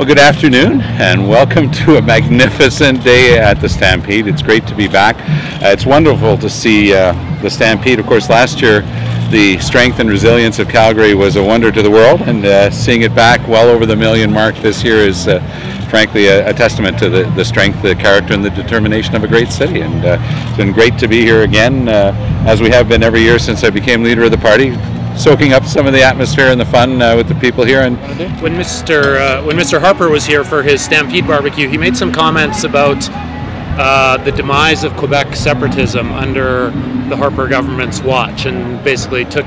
Well, good afternoon and welcome to a magnificent day at the Stampede. It's great to be back. It's wonderful to see the Stampede. Of course, last year the strength and resilience of Calgary was a wonder to the world, and seeing it back well over the million mark this year is frankly a testament to the strength, the character and the determination of a great city. And it's been great to be here again, as we have been every year since I became leader of the party, soaking up some of the atmosphere and the fun with the people here. And when Mr. Harper was here for his Stampede barbecue, he made some comments about the demise of Quebec separatism under the Harper government's watch, and basically took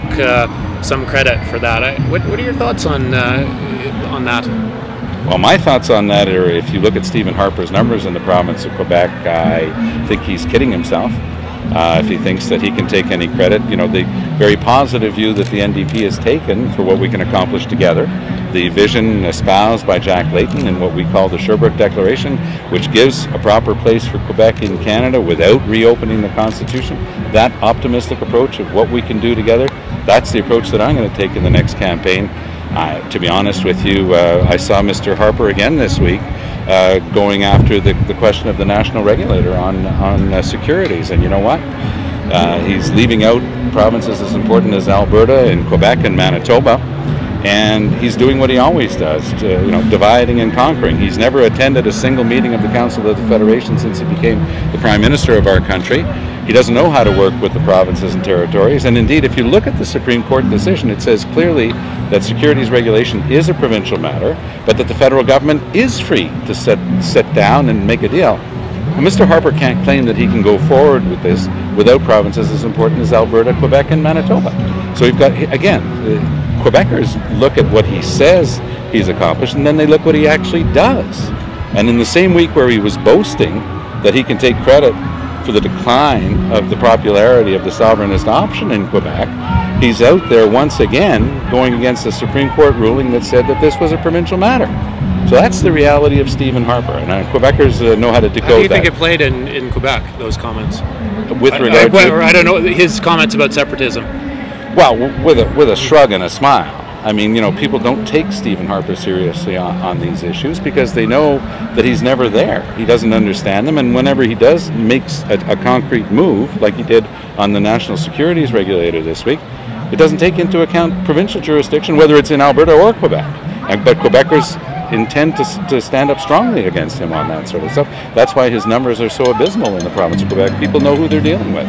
some credit for that. What are your thoughts on that? Well, my thoughts on that are, if you look at Stephen Harper's numbers in the province of Quebec, I think he's kidding himself. If he thinks that he can take any credit. You know, the very positive view that the NDP has taken for what we can accomplish together, the vision espoused by Jack Layton in what we call the Sherbrooke Declaration, which gives a proper place for Quebec in Canada without reopening the Constitution, that optimistic approach of what we can do together, that's the approach that I'm going to take in the next campaign. To be honest with you, I saw Mr. Harper again this week going after the question of the national regulator on securities. And you know what? He's leaving out provinces as important as Alberta and Quebec and Manitoba, and he's doing what he always does, dividing and conquering. He's never attended a single meeting of the Council of the Federation since he became the Prime Minister of our country. He doesn't know how to work with the provinces and territories, and indeed, if you look at the Supreme Court decision, it says clearly that securities regulation is a provincial matter, but that the federal government is free to sit down and make a deal. And Mr. Harper can't claim that he can go forward with this without provinces as important as Alberta, Quebec, and Manitoba. So we've got, again, Quebecers look at what he says he's accomplished, and then they look what he actually does. And in the same week where he was boasting that he can take credit for the decline of the popularity of the sovereignist option in Quebec, he's out there once again going against a Supreme Court ruling that said that this was a provincial matter. So that's the reality of Stephen Harper, and Quebecers know how to decode that. How do you think it played in Quebec, those comments? With regard to... I don't know, his comments about separatism. Well, with a shrug and a smile. I mean, people don't take Stephen Harper seriously on these issues because they know that he's never there. He doesn't understand them, and whenever he does makes a concrete move, like he did on the National Securities Regulator this week, it doesn't take into account provincial jurisdiction, whether it's in Alberta or Quebec. But Quebecers intend to stand up strongly against him on that sort of stuff. That's why his numbers are so abysmal in the province of Quebec. People know who they're dealing with.